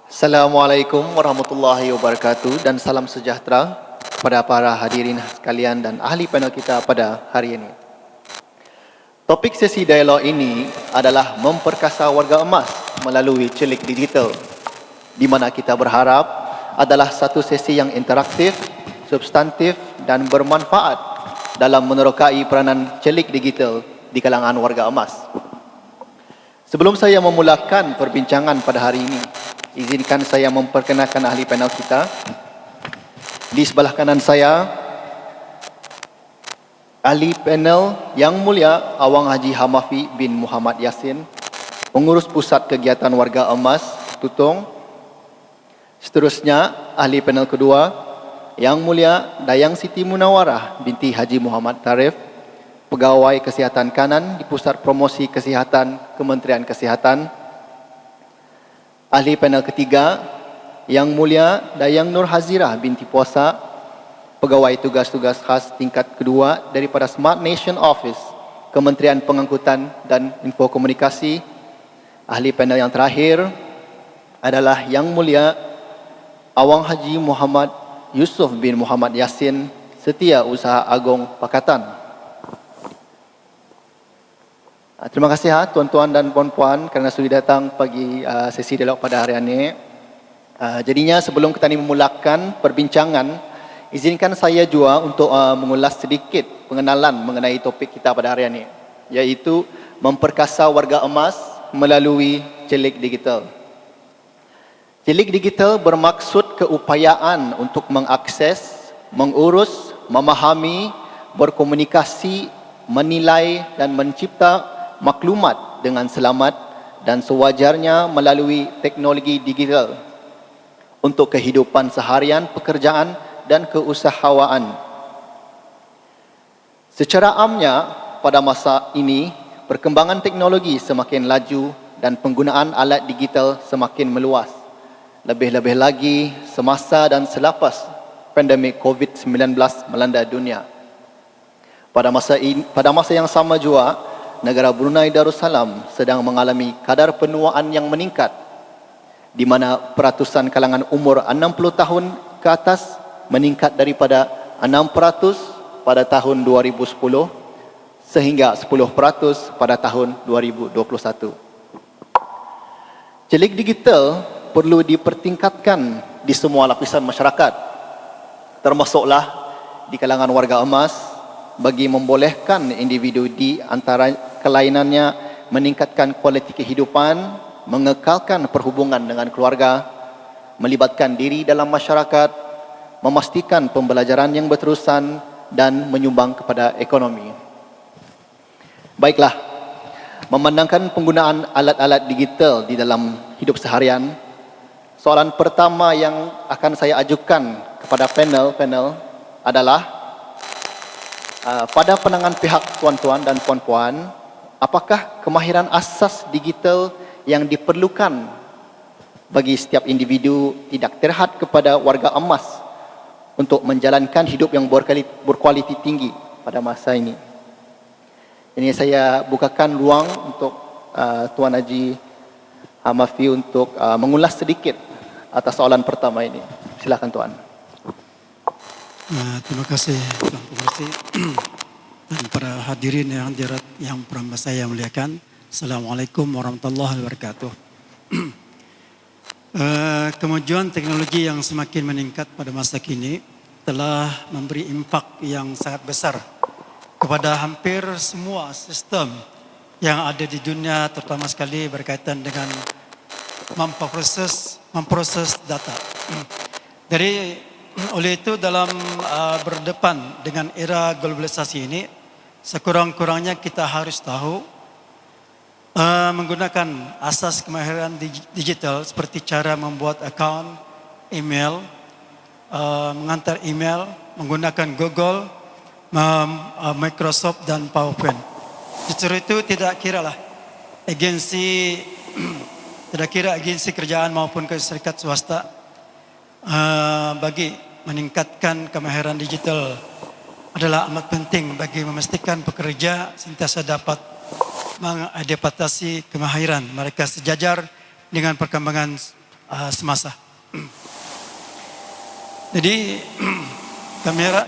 Assalamualaikum warahmatullahi wabarakatuh dan salam sejahtera kepada para hadirin sekalian dan ahli panel kita pada hari ini. Topik sesi dialog ini adalah memperkasa warga emas melalui celik digital, di mana kita berharap adalah satu sesi yang interaktif, substantif dan bermanfaat dalam menerokai peranan celik digital di kalangan warga emas. Sebelum saya memulakan perbincangan pada hari ini, izinkan saya memperkenalkan ahli panel kita. Di sebelah kanan saya, ahli panel Yang Mulia Awang Haji Hamafi bin Muhammad Yassin, Pengurus Pusat Kegiatan Warga Emas, Tutong. Seterusnya, ahli panel kedua, Yang Mulia Dayang Siti Munawarah binti Haji Muhammad Tarif, Pegawai Kesihatan Kanan di Pusat Promosi Kesihatan Kementerian Kesihatan. Ahli panel ketiga, Yang Mulia Dayang Nur Hazirah binti Puasa, Pegawai Tugas-Tugas Khas tingkat kedua daripada Smart Nation Office, Kementerian Pengangkutan dan Infokomunikasi. Ahli panel yang terakhir adalah Yang Mulia Awang Haji Muhammad Yusuf bin Muhammad Yassin, Setiausaha Agong Pakatan. Terima kasih tuan-tuan dan puan-puan kerana sudah datang pagi sesi dialog pada hari ini. Jadinya sebelum kita memulakan perbincangan, izinkan saya juga untuk mengulas sedikit pengenalan mengenai topik kita pada hari ini, iaitu memperkasa warga emas melalui celik digital. Celik digital bermaksud keupayaan untuk mengakses, mengurus, memahami, berkomunikasi, menilai dan mencipta maklumat dengan selamat dan sewajarnya melalui teknologi digital untuk kehidupan seharian, pekerjaan dan keusahawaan. Secara amnya, pada masa ini, perkembangan teknologi semakin laju dan penggunaan alat digital semakin meluas. Lebih-lebih lagi semasa dan selepas pandemik COVID-19 melanda dunia. Pada masa yang sama juga, negara Brunei Darussalam sedang mengalami kadar penuaan yang meningkat, di mana peratusan kalangan umur 60 tahun ke atas meningkat daripada 6% pada tahun 2010 sehingga 10% pada tahun 2021. Celik digital perlu dipertingkatkan di semua lapisan masyarakat, termasuklah di kalangan warga emas, bagi membolehkan individu di antara kelainannya meningkatkan kualiti kehidupan, mengekalkan perhubungan dengan keluarga, melibatkan diri dalam masyarakat, memastikan pembelajaran yang berterusan dan menyumbang kepada ekonomi. Baiklah, memandangkan penggunaan alat-alat digital di dalam hidup seharian, soalan pertama yang akan saya ajukan kepada panel adalah, pada pandangan pihak tuan-tuan dan puan-puan, apakah kemahiran asas digital yang diperlukan bagi setiap individu tidak terhad kepada warga emas untuk menjalankan hidup yang berkualiti tinggi pada masa ini? Ini saya bukakan ruang untuk Tuan Haji Hamafi untuk mengulas sedikit atas soalan pertama ini. Silakan Tuan. Terima kasih Tuan Pengerusi dan para hadirin yang pertama saya muliakan. Assalamualaikum warahmatullahi wabarakatuh. Kemajuan teknologi yang semakin meningkat pada masa kini telah memberi impak yang sangat besar kepada hampir semua sistem yang ada di dunia, terutama sekali berkaitan dengan memproses data. Oleh itu, dalam berdepan dengan era globalisasi ini, sekurang-kurangnya kita harus tahu menggunakan asas kemahiran digital seperti cara membuat akaun email, mengantar email, menggunakan Google, Microsoft dan PowerPoint. Justru itu tidak kira agensi kerjaan maupun serikat swasta bagi meningkatkan kemahiran digital adalah amat penting bagi memastikan pekerja sentiasa dapat mengadaptasi kemahiran mereka sejajar dengan perkembangan semasa. Jadi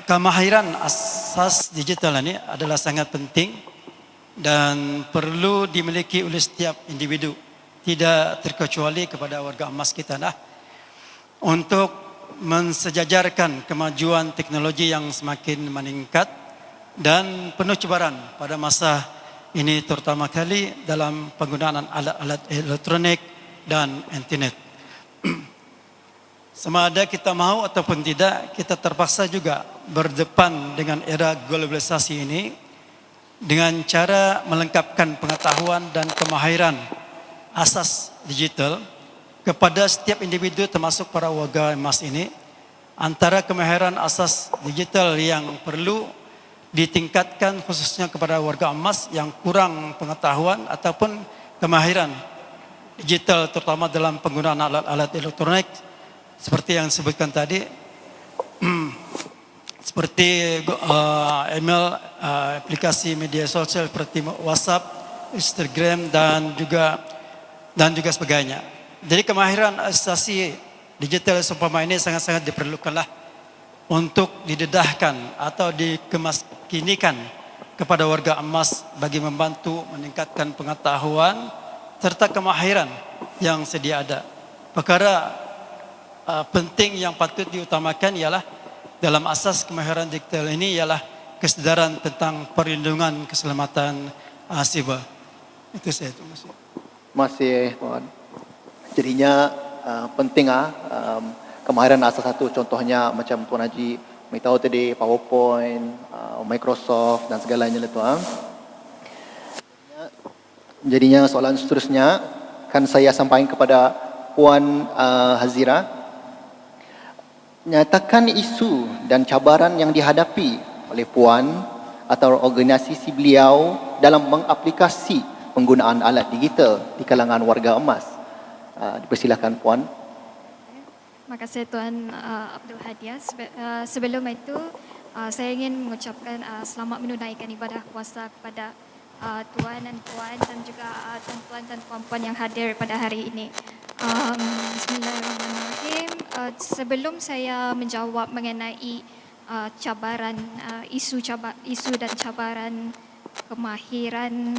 kemahiran asas digital ini adalah sangat penting dan perlu dimiliki oleh setiap individu, tidak terkecuali kepada warga emas kita untuk mensejajarkan kemajuan teknologi yang semakin meningkat dan penuh cabaran pada masa ini, terutama kali dalam penggunaan alat-alat elektronik dan internet. Sama ada kita mahu ataupun tidak, kita terpaksa juga berdepan dengan era globalisasi ini dengan cara melengkapkan pengetahuan dan kemahiran asas digital kepada setiap individu termasuk para warga emas ini. Antara kemahiran asas digital yang perlu ditingkatkan khususnya kepada warga emas yang kurang pengetahuan ataupun kemahiran digital terutama dalam penggunaan alat-alat elektronik seperti yang disebutkan tadi, seperti email, aplikasi media sosial seperti WhatsApp, Instagram dan juga sebagainya. Jadi kemahiran asasi digital seumpama ini sangat-sangat diperlukanlah untuk didedahkan atau dikemaskinikan kepada warga emas bagi membantu meningkatkan pengetahuan serta kemahiran yang sedia ada. Perkara penting yang patut diutamakan ialah dalam asas kemahiran digital ini ialah kesedaran tentang perlindungan keselamatan siber. Itu saya, terima kasih. Terima kasih, Tuan. Jadinya penting kemahiran asas satu, contohnya macam Tuan Haji beritahu tadi PowerPoint, Microsoft dan segalanya itu. Jadinya soalan seterusnya kan saya sampaikan kepada Puan Hazira. Nyatakan isu dan cabaran yang dihadapi oleh Puan atau organisasi beliau dalam mengaplikasi penggunaan alat digital di kalangan warga emas. Dipersilakan Puan. Terima kasih Tuan Abdul Hadiah. Sebelum itu saya ingin mengucapkan selamat menunaikan ibadah puasa kepada Tuan dan Puan dan juga tuan-tuan dan puan-puan yang hadir pada hari ini. Bismillahirrahmanirrahim. Sebelum saya menjawab mengenai cabaran, isu dan cabaran kemahiran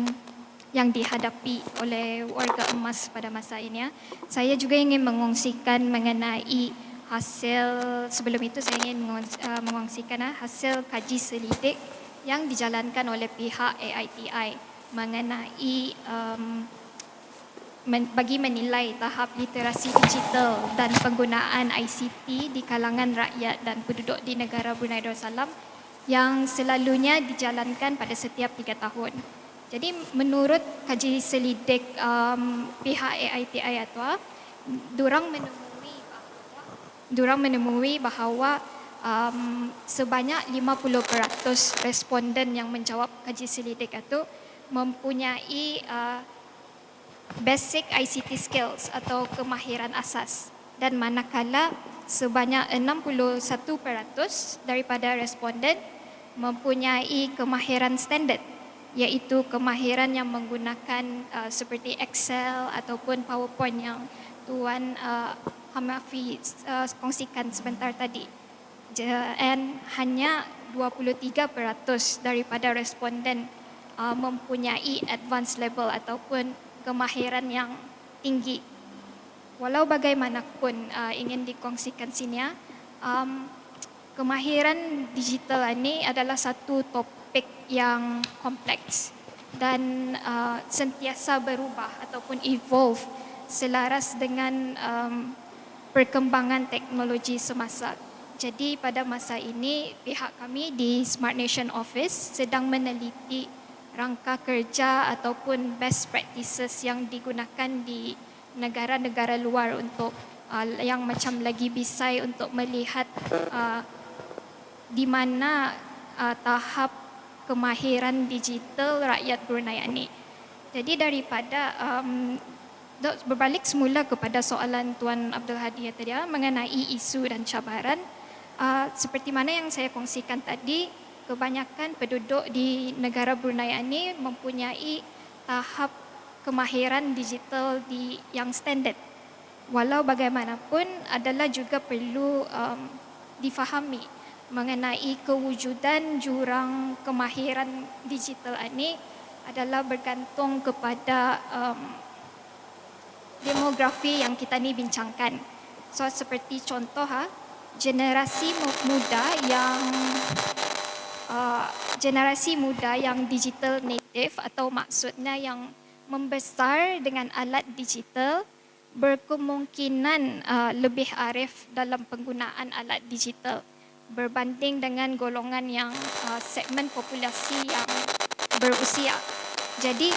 yang dihadapi oleh warga emas pada masa ini, saya juga ingin mengongsikan mengenai hasil, sebelum itu saya ingin mengongsikan hasil kaji selidik yang dijalankan oleh pihak AITI mengenai bagi menilai tahap literasi digital dan penggunaan ICT di kalangan rakyat dan penduduk di negara Brunei Darussalam yang selalunya dijalankan pada setiap 3 tahun. Jadi menurut kaji selidik pihak AITI Atwa, durang menemui bahawa sebanyak 50% responden yang menjawab kaji selidik itu mempunyai basic ICT skills atau kemahiran asas, dan manakala sebanyak 61% daripada responden mempunyai kemahiran standard, iaitu kemahiran yang menggunakan seperti Excel ataupun PowerPoint yang Tuan Hamafi kongsikan sebentar tadi. Dan hanya 23% daripada responden mempunyai advanced level ataupun kemahiran yang tinggi. Walau bagaimanapun ingin dikongsikan sini, kemahiran digital ini adalah satu topik yang kompleks dan sentiasa berubah ataupun evolve selaras dengan perkembangan teknologi semasa. Jadi pada masa ini pihak kami di Smart Nation Office sedang meneliti rangka kerja ataupun best practices yang digunakan di negara-negara luar untuk yang macam lagi bisai untuk melihat di mana tahap kemahiran digital rakyat Brunei ini. Jadi daripada berbalik semula kepada soalan Tuan Abdul Hadi tadi mengenai isu dan cabaran, seperti mana yang saya kongsikan tadi, kebanyakan penduduk di negara Brunei ini mempunyai tahap kemahiran digital yang standard. walau bagaimanapun adalah juga perlu difahami mengenai kewujudan jurang kemahiran digital ini adalah bergantung kepada demografi yang kita ni bincangkan. So seperti contoh generasi muda yang digital native atau maksudnya yang membesar dengan alat digital berkemungkinan lebih arif dalam penggunaan alat digital berbanding dengan golongan yang segmen populasi yang berusia. Jadi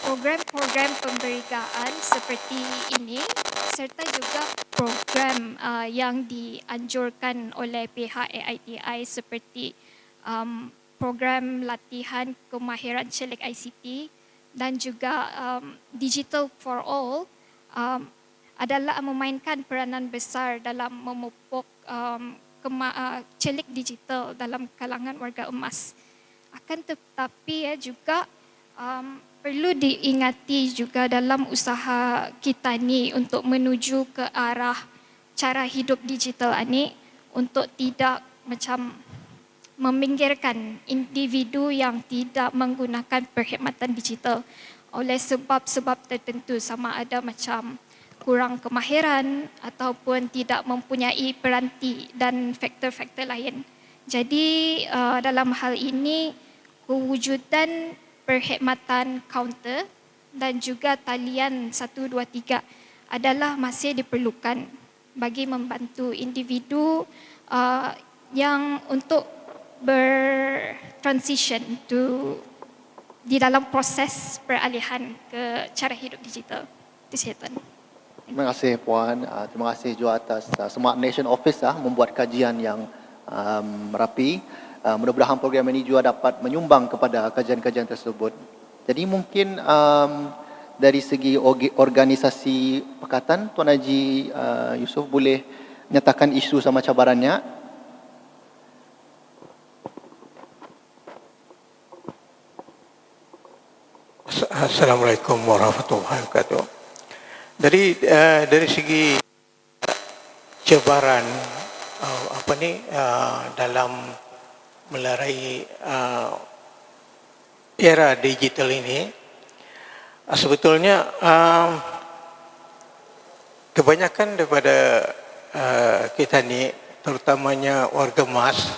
program-program pemberitaan seperti ini serta juga program yang dianjurkan oleh pihak AITI seperti program latihan kemahiran celik ICT dan juga Digital for All adalah memainkan peranan besar dalam memupuk celik digital dalam kalangan warga emas. Akan tetapi juga perlu diingati juga dalam usaha kita ni untuk menuju ke arah cara hidup digital ini untuk tidak macam meminggirkan individu yang tidak menggunakan perkhidmatan digital oleh sebab-sebab tertentu sama ada macam kurang kemahiran ataupun tidak mempunyai peranti dan faktor-faktor lain. Jadi dalam hal ini kewujudan perkhidmatan kaunter dan juga talian 123 adalah masih diperlukan bagi membantu individu yang untuk bertransition di dalam proses peralihan ke cara hidup digital. Kesihatan. Terima kasih Puan. Terima kasih juga atas Smart Nation Office membuat kajian yang rapi. Mudah-mudahan program ini juga dapat menyumbang kepada kajian-kajian tersebut. Jadi mungkin dari segi organisasi pakatan, Tuan Haji Yusof boleh nyatakan isu sama cabarannya. Assalamualaikum warahmatullahi wabarakatuh. Dari segi cabaran dalam melarai era digital ini, sebetulnya kebanyakan daripada kita ni, terutamanya warga emas,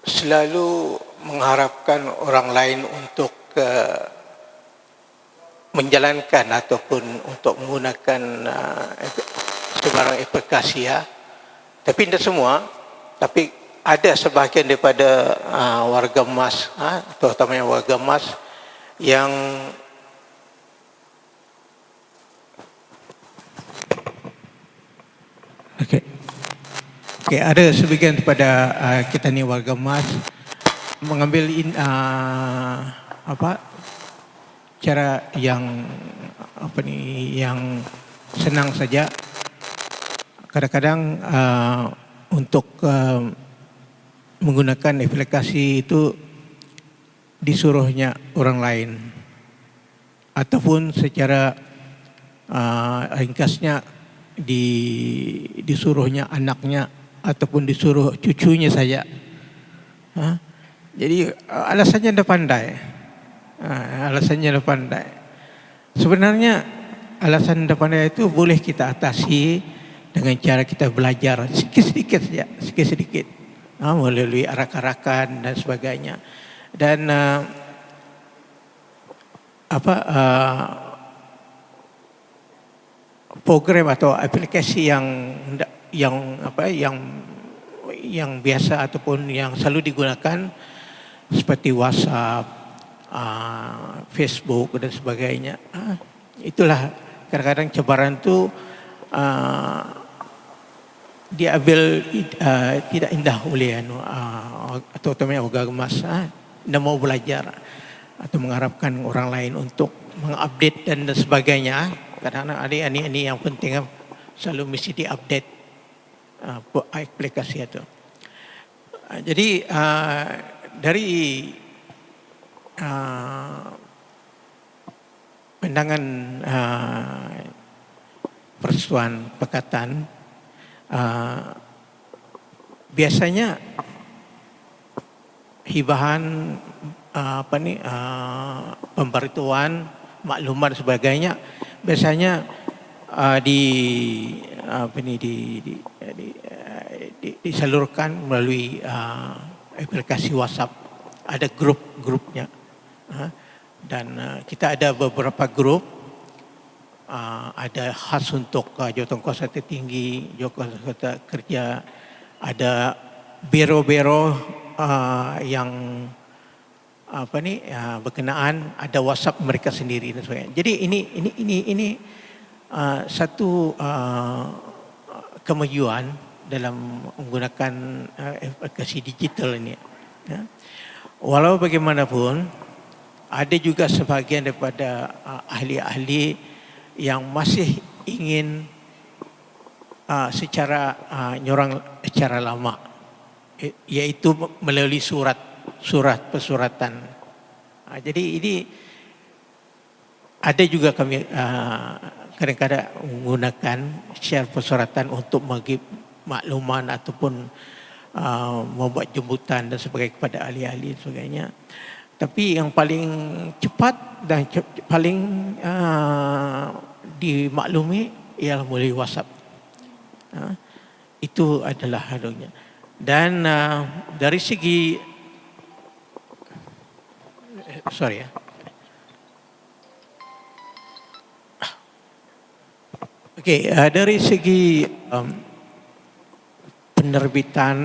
selalu mengharapkan orang lain untuk menjalankan ataupun untuk menggunakan sebarang aplikasi tapi tidak semua, tapi ada sebahagian daripada warga emas, terutamanya warga emas yang ada sebagian daripada kita ni warga emas mengambil cara yang yang senang saja. Kadang-kadang untuk menggunakan aplikasi itu disuruhnya orang lain ataupun secara ringkasnya disuruhnya anaknya ataupun disuruh cucunya saja. Jadi alasannya dah pandai. Alasannya dah pandai. Sebenarnya alasan dah pandai itu boleh kita atasi dengan cara kita belajar sedikit-sedikit saja, sedikit-sedikit, melalui arak-arakan dan sebagainya. Dan program atau aplikasi yang biasa ataupun yang selalu digunakan seperti WhatsApp, Facebook dan sebagainya. Itulah kadang-kadang cabaran itu diambil tidak indah oleh atau teman warga emas, tidak mau belajar atau mengharapkan orang lain untuk mengupdate dan sebagainya. Kadang-kadang ini yang penting selalu mesti diupdate aplikasi itu. Jadi dari pandangan Persatuan Pekatan, biasanya hibahan pemberitahuan, maklumat sebagainya biasanya disalurkan melalui aplikasi WhatsApp. Ada grup-grupnya, dan kita ada beberapa grup. Ada khas untuk jawatankuasa tertinggi, jawatankuasa kerja, ada biro-biro yang berkenaan, ada WhatsApp mereka sendiri dan sebagainya. Jadi ini satu kemajuan dalam menggunakan aplikasi digital ini. Ya. Walau bagaimanapun, ada juga sebahagian daripada ahli-ahli yang masih ingin secara nyorang secara lama, iaitu melalui surat persuratan. Jadi ini ada juga kami kadang-kadang menggunakan share persuratan untuk bagi makluman ataupun membuat jemputan dan sebagainya kepada ahli-ahli dan sebagainya. Tapi yang paling cepat dan paling dimaklumi ialah melalui WhatsApp. Itu adalah halunya. Dan dari segi dari segi penerbitan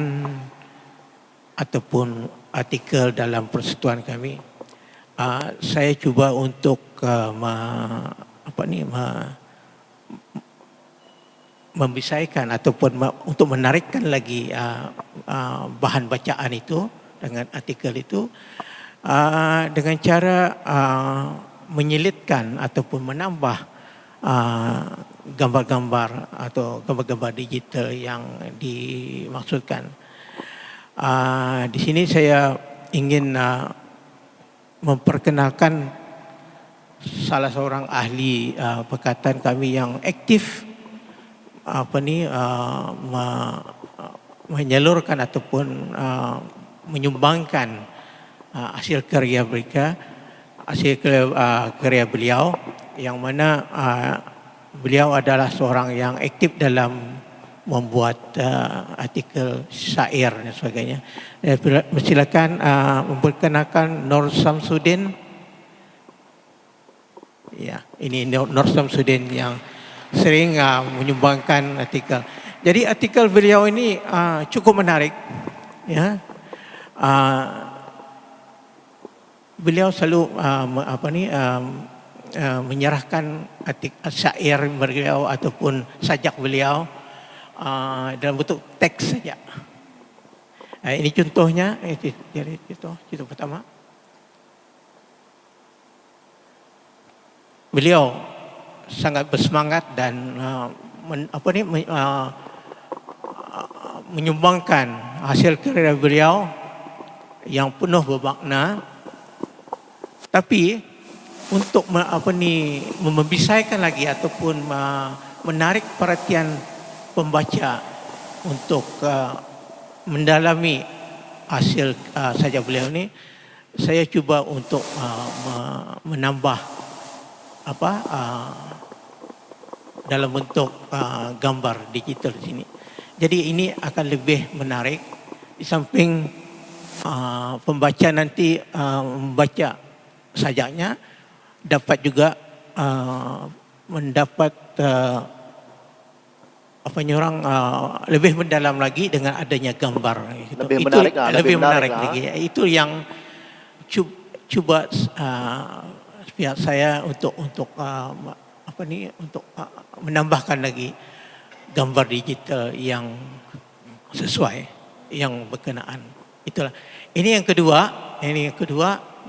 ataupun artikel dalam persatuan kami, saya cuba untuk membisaikan ataupun untuk menarikkan lagi bahan bacaan itu dengan artikel itu dengan cara menyelitkan ataupun menambah gambar-gambar atau gambar-gambar digital yang dimaksudkan. Di sini saya ingin memperkenalkan salah seorang ahli pekatan kami yang aktif menyalurkan ataupun menyumbangkan hasil karya mereka, hasil karya beliau, yang mana beliau adalah seorang yang aktif dalam membuat artikel syair dan sebagainya. Silakan memperkenalkan Nur Samsudin. Ya, ini Nur Samsudin yang sering menyumbangkan artikel. Jadi artikel beliau ini cukup menarik. Ya, beliau selalu menyerahkan syair beliau ataupun sajak beliau dalam bentuk teks saja. Ini contohnya, contoh pertama. Beliau sangat bersemangat dan menyumbangkan hasil karya beliau yang penuh bermakna, tapi untuk membisaikan lagi ataupun menarik perhatian pembaca untuk mendalami hasil sajak beliau ini, saya cuba untuk menambah dalam bentuk gambar digital di sini. Jadi ini akan lebih menarik. Di samping pembaca nanti membaca sajaknya, dapat juga mendapat lebih mendalam lagi dengan adanya gambar. Gitu. Lebih menarik lagi. Itu yang coba pihak saya untuk menambahkan lagi gambar digital yang sesuai, yang berkenaan. Itulah. Ini yang kedua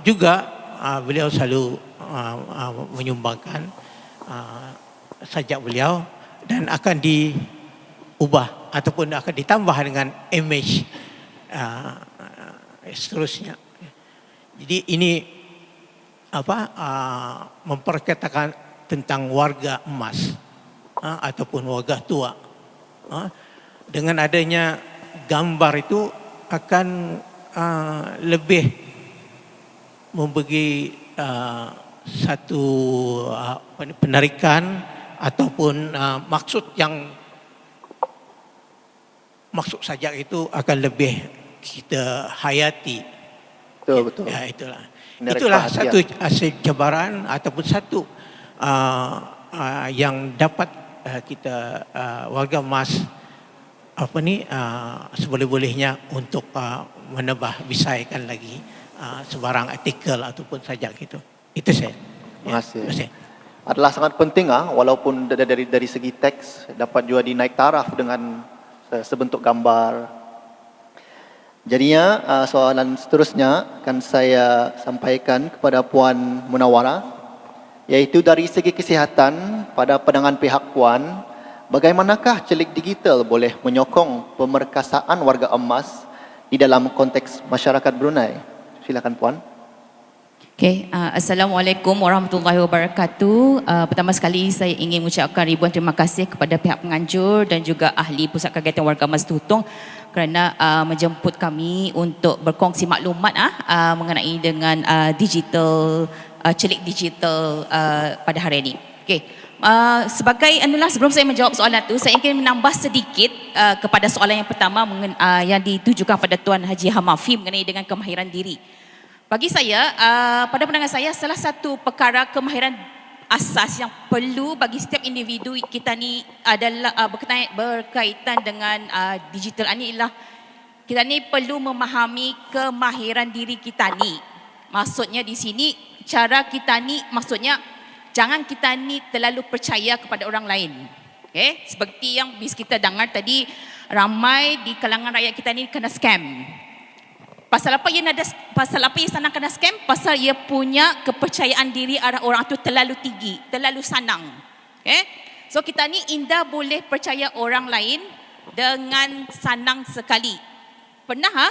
juga beliau selalu menyumbangkan sajak beliau dan akan diubah ataupun akan ditambah dengan image seterusnya. Jadi ini memperkatakan tentang warga emas. ataupun warga tua. Dengan adanya gambar itu akan lebih memberi satu penarikan ataupun maksud sajak itu akan lebih kita hayati. Betul. Ya, itulah. Menarik Itulah perhatian. satu hasil cabaran ataupun satu yang dapat kita warga emas seboleh-bolehnya untuk menambah bisaikan lagi sebarang artikel ataupun sajak itu. Itu saya. Terima kasih. Adalah sangat penting walaupun dari segi teks dapat juga dinaik taraf dengan sebentuk gambar. Jadinya soalan seterusnya akan saya sampaikan kepada Puan Munawara, yaitu dari segi kesihatan pada pandangan pihak Puan, bagaimanakah celik digital boleh menyokong pemerkasaan warga emas di dalam konteks masyarakat Brunei? Silakan Puan. Okay, Assalamualaikum warahmatullahi wabarakatuh. Pertama sekali saya ingin mengucapkan ribuan terima kasih kepada pihak penganjur dan juga ahli Pusat Kegiatan Warga Emas Tutong kerana menjemput kami untuk berkongsi maklumat mengenai dengan celik digital pada hari ini. Okay. Sebagai sebelum saya menjawab soalan itu, saya ingin menambah sedikit kepada soalan yang pertama yang ditujukan pada Tuan Haji Hamafi mengenai dengan kemahiran diri. Bagi saya, pada pandangan saya, salah satu perkara kemahiran asas yang perlu bagi setiap individu kita ni adalah berkaitan dengan digital ini ialah kita ni perlu memahami kemahiran diri kita ni. Maksudnya di sini, cara kita ni, maksudnya jangan kita ni terlalu percaya kepada orang lain. Okay? Seperti yang bis kita dengar tadi, ramai di kalangan rakyat kita ni kena scam. Pasal apa ia senang kena scam? Pasal ia punya kepercayaan diri arah orang tu terlalu tinggi, terlalu sanang. Okay? So kita ni indah boleh percaya orang lain dengan sanang sekali. Pernah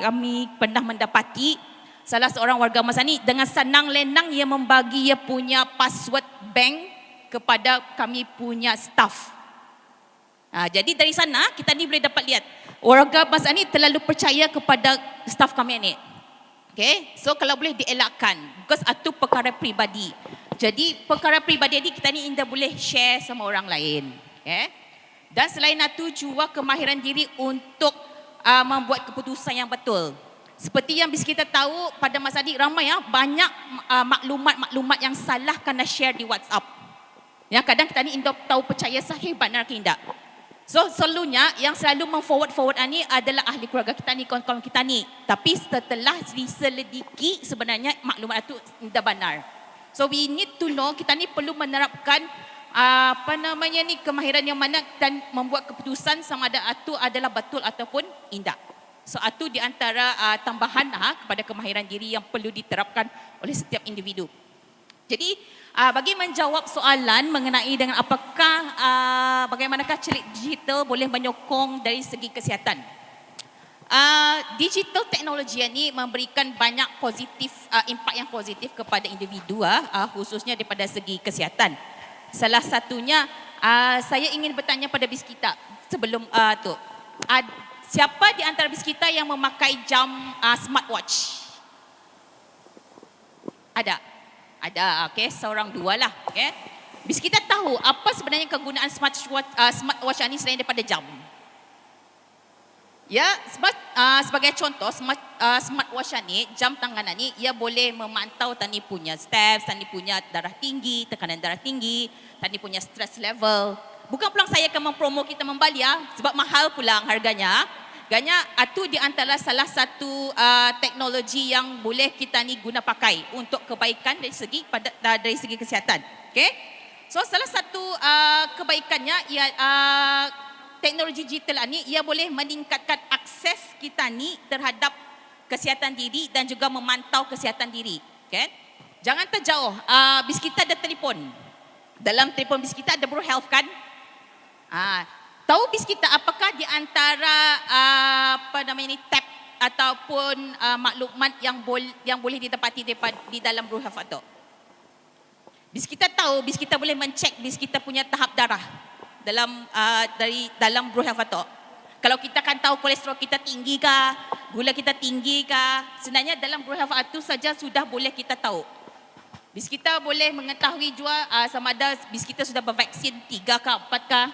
kami pernah mendapati salah seorang warga emas ni dengan senang lenang ia membagi ia punya password bank kepada kami punya staff. Jadi dari sana kita ni boleh dapat lihat warga emas ni terlalu percaya kepada staf kami ni. Okay, so kalau boleh dielakkan, because itu perkara peribadi. Jadi perkara peribadi ni kita ni indah boleh share sama orang lain. Okay? Dan selain itu juga kemahiran diri untuk membuat keputusan yang betul. Seperti yang bisa kita tahu pada masa ini ramai banyak maklumat-maklumat yang salah kena share di WhatsApp. Yang kadang kita ni indah tahu percaya sahih benar ke tidak. So selalunya yang selalu memforward ni adalah ahli keluarga kita ni, kawan-kawan kita ni. Tapi setelah diselidiki sebenarnya maklumat itu tidak benar. So we need to know, kita ni perlu menerapkan kemahiran yang mana dan membuat keputusan sama ada itu adalah betul ataupun tidak. So itu di antara tambahan kepada kemahiran diri yang perlu diterapkan oleh setiap individu. Jadi bagi menjawab soalan mengenai dengan apakah bagaimanakah celik digital boleh menyokong dari segi kesihatan. Digital teknologi ini memberikan banyak impak yang positif kepada individu khususnya daripada segi kesihatan. Salah satunya saya ingin bertanya pada bis kita sebelum siapa di antara bis kita yang memakai jam smartwatch? Ada, okay, seorang dua lah, okay. Bis kita tahu apa sebenarnya kegunaan smartwatch ini selain daripada jam. Ya, sebagai contoh, smartwatch ini, jam tangan ini, ia boleh memantau tani punya steps, tani punya darah tinggi, tekanan darah tinggi, tani punya stress level. Bukan pulang saya akan mempromo kita membeli sebab mahal pulang harganya. Itu di antara salah satu teknologi yang boleh kita ni guna pakai untuk kebaikan dari segi kesihatan. Okay? So salah satu kebaikannya teknologi digital ni ia boleh meningkatkan akses kita ni terhadap kesihatan diri dan juga memantau kesihatan diri. Okay? Jangan terjauh. Bis kita ada telefon. Dalam telefon bis kita ada Bro Health kan? Tahu bis kita apakah di antara tab ataupun maklumat yang boleh ditempati di dalam Bro Health itu? Bis kita tahu, bis kita boleh mencek bis kita punya tahap darah dalam dalam Blue Health Atok. Kalau kita kan tahu kolesterol kita tinggi kah, gula kita tinggi kah, sebenarnya dalam Blue Health Atok saja sudah boleh kita tahu. Bis kita boleh mengetahui juga sama ada bis kita sudah bervaksin 3 kah 4 kah.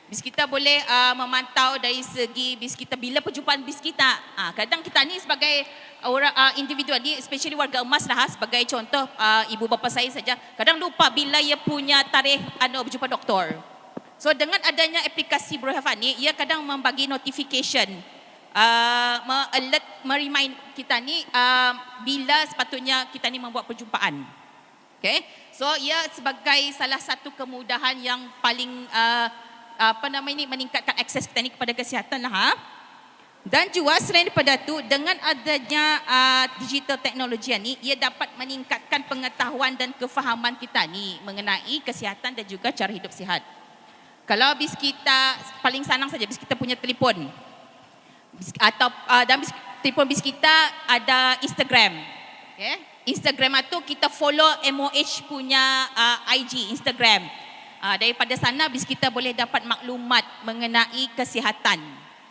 Bis kita boleh memantau dari segi bis kita bila perjumpaan bis kita. Kadang kita ni sebagai orang individu ni, especially warga emas lah, sebagai contoh ibu bapa saya saja, kadang lupa bila ia punya tarikh berjumpa doktor. So dengan adanya aplikasi Blue Health ni, ia kadang membagi notification, alert, remind kita ni bila sepatutnya kita ni membuat perjumpaan. Okay, so ia sebagai salah satu kemudahan yang paling meningkatkan akses kita ni kepada kesihatan lah. Dan juga selain daripada itu, dengan adanya digital teknologi ni, ia dapat meningkatkan pengetahuan dan kefahaman kita ni mengenai kesihatan dan juga cara hidup sihat. Kalau bis kita paling senang saja bis kita punya telefon, atau dalam telefon bis kita ada Instagram. Okay? Instagram itu kita follow MOH punya IG Instagram. Daripada sana bis kita boleh dapat maklumat mengenai kesihatan.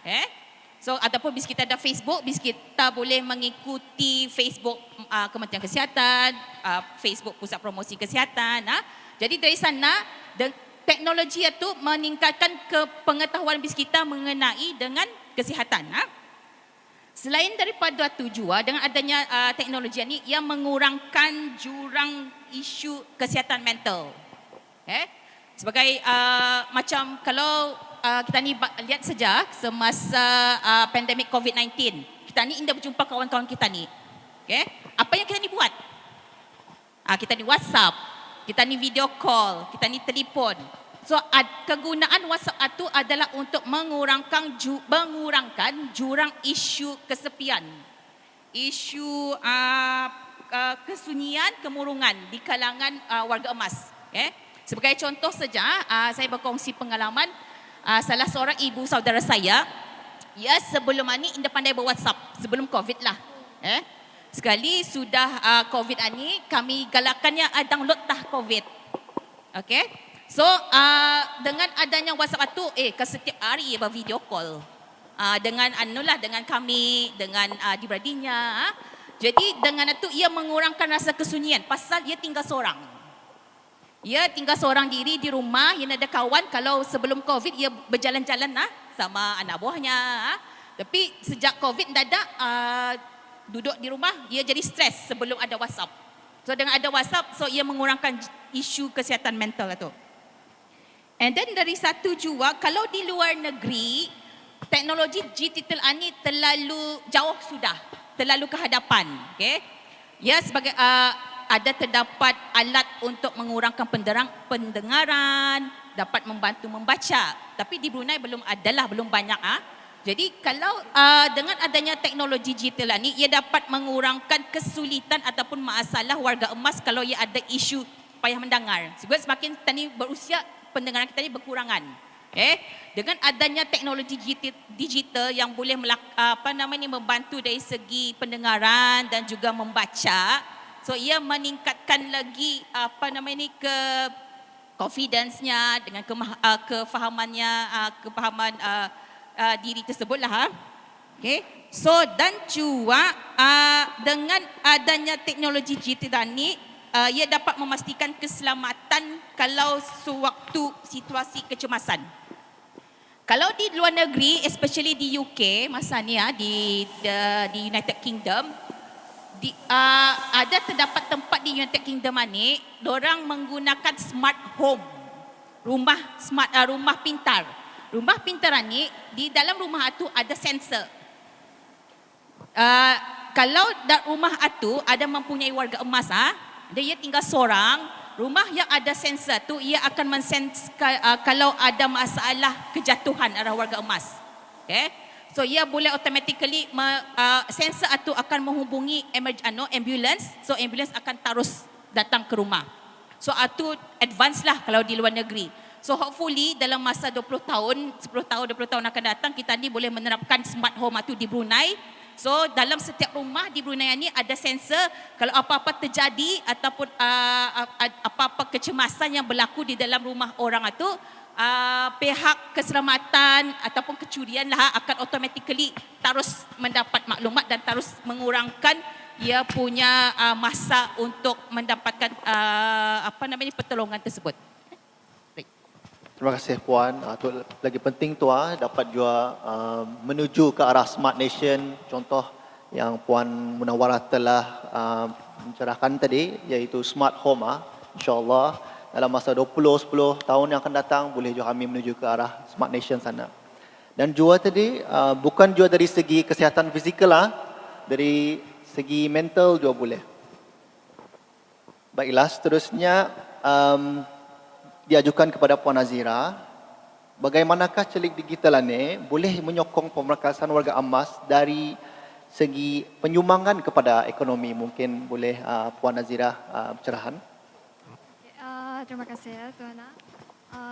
Okay? So ataupun bis kita ada Facebook, bis kita boleh mengikuti Facebook Kementerian Kesihatan, Facebook Pusat Promosi Kesihatan. Jadi dari sana teknologi itu meningkatkan pengetahuan bis kita mengenai dengan kesihatan. Selain daripada itu juga, dengan adanya teknologi ini, ia mengurangkan jurang isu kesihatan mental. Sebagai macam kalau kita ni lihat saja semasa pandemik COVID-19, kita ni indah berjumpa kawan-kawan kita ni. Apa yang kita ni buat? Kita ni WhatsApp, kita ni video call, kita ni telefon. So kegunaan WhatsApp itu adalah untuk mengurangkan jurang isu kesepian, isu kesunyian, kemurungan di kalangan warga emas. Sebagai contoh saja, saya berkongsi pengalaman salah seorang ibu saudara saya. Ya, sebelum ini indah pandai berWhatsApp, sebelum COVID lah. Sekali sudah COVID ini, kami galakannya download dah COVID. Okay? So, dengan adanya WhatsApp itu, setiap hari ia bervideo call. Dengan dengan kami, dengan adik-beradiknya. Jadi, dengan itu ia mengurangkan rasa kesunyian pasal ia tinggal seorang. Ia tinggal seorang diri di rumah, ia ada kawan. Kalau sebelum COVID, ia berjalan-jalan sama anak buahnya. Tapi sejak COVID mendadak, duduk di rumah, ia jadi stres sebelum ada WhatsApp. So dengan ada WhatsApp, so ia mengurangkan isu kesihatan mental itu. And then dari satu juga, kalau di luar negeri, teknologi digital ini terlalu jauh sudah, terlalu ke hadapan. Okay? Ya, sebagai ada terdapat alat untuk mengurangkan pendengaran, dapat membantu membaca. Tapi di Brunei belum adalah, belum banyak. Jadi kalau dengan adanya teknologi digital ini, ia dapat mengurangkan kesulitan ataupun masalah warga emas kalau ia ada isu payah mendengar. Sebab semakin kita ni berusia, pendengaran kita ni berkurangan. Dengan adanya teknologi digital yang boleh membantu dari segi pendengaran dan juga membaca, so ia meningkatkan lagi confidence-nya dengan kefahamannya, kefahaman diri tersebut lah. Okay. So dan juga dengan adanya teknologi digital ni, ia dapat memastikan keselamatan kalau sewaktu situasi kecemasan. Kalau di luar negeri, especially di UK masa ni di United Kingdom, ada terdapat tempat di United Kingdom ni, dorang menggunakan smart home, rumah pintar. Rumah pintar ni, di dalam rumah itu ada sensor. Kalau rumah itu ada mempunyai warga emas, dia tinggal seorang, rumah yang ada sensor tu ia akan mensense kalau ada masalah kejatuhan arah warga emas. Okay? So ia boleh automatically sensor itu akan menghubungi ambulance. So ambulance akan terus datang ke rumah. So itu advance lah kalau di luar negeri. So hopefully dalam masa 20 tahun, 10 tahun, 20 tahun akan datang, kita ni boleh menerapkan smart home itu di Brunei. So dalam setiap rumah di Brunei ni ada sensor. Kalau apa-apa terjadi ataupun apa-apa kecemasan yang berlaku di dalam rumah orang itu, pihak keselamatan ataupun kecurian lah akan automatically terus mendapat maklumat dan terus mengurangkan ia punya masa untuk mendapatkan pertolongan tersebut. Terima kasih Puan. Tu lagi penting tu dapat juga menuju ke arah Smart Nation. Contoh yang Puan Munawarah telah mencerahkan tadi, iaitu Smart Home. InsyaAllah dalam masa 10 tahun yang akan datang boleh juga kami menuju ke arah Smart Nation sana. Dan juga tadi bukan juga dari segi kesihatan fizikal, dari segi mental juga boleh. Baiklah, seterusnya diajukan kepada Puan Nazira, bagaimanakah celik digital ini boleh menyokong pemerkasaan warga emas dari segi penyumbangan kepada ekonomi? Mungkin boleh Puan Nazira pencerahan. Terima kasih ya Tuan.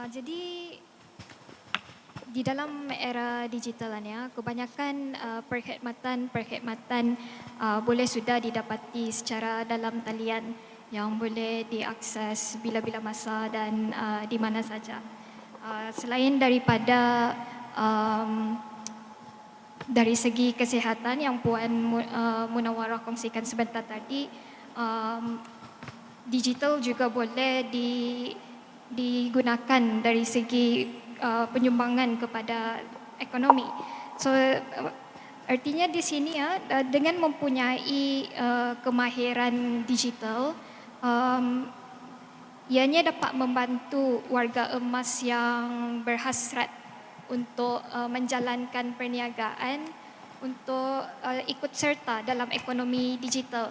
Jadi di dalam era digital ni, kebanyakan perkhidmatan boleh sudah didapati secara dalam talian yang boleh diakses bila-bila masa dan di mana saja. Selain daripada dari segi kesihatan yang Puan Munawarah kongsikan sebentar tadi, digital juga boleh digunakan dari segi penyumbangan kepada ekonomi. So artinya di sini dengan mempunyai kemahiran digital, ianya dapat membantu warga emas yang berhasrat untuk menjalankan perniagaan untuk ikut serta dalam ekonomi digital.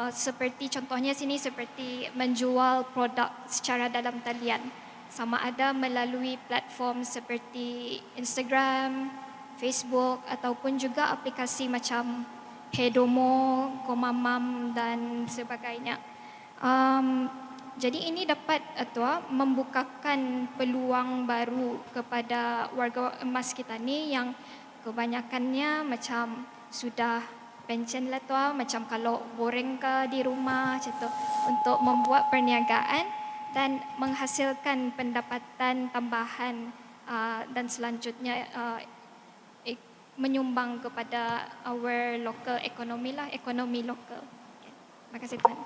Seperti contohnya sini seperti menjual produk secara dalam talian, sama ada melalui platform seperti Instagram, Facebook ataupun juga aplikasi macam Hedomo, Komamam dan sebagainya. Jadi ini dapat membukakan peluang baru kepada warga emas kita ni yang kebanyakannya macam sudah pension lah macam kalau boreng ke di rumah macam tu, untuk membuat perniagaan dan menghasilkan pendapatan tambahan dan selanjutnya menyumbang kepada our local economy lah, ekonomi lokal. Okay. Terima kasih Tuan.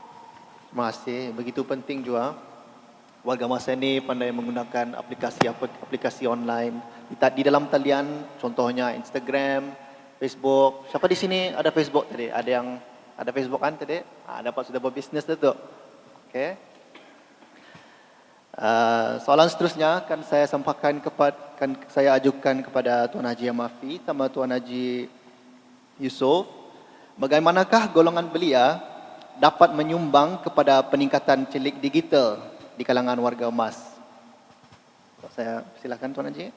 Terima kasih. Begitu penting juga warga masa ini pandai menggunakan aplikasi online di dalam talian, contohnya Instagram, Facebook. Siapa di sini ada Facebook tadi? Ada Facebook kan tadi? Dapat sudah berbisnes tu. Okey. Soalan seterusnya kan saya ajukan kepada Tuan Haji Amafi sama Tuan Haji Yusof. Bagaimanakah golongan belia dapat menyumbang kepada peningkatan celik digital di kalangan warga emas? Saya silakan Tuan Haji.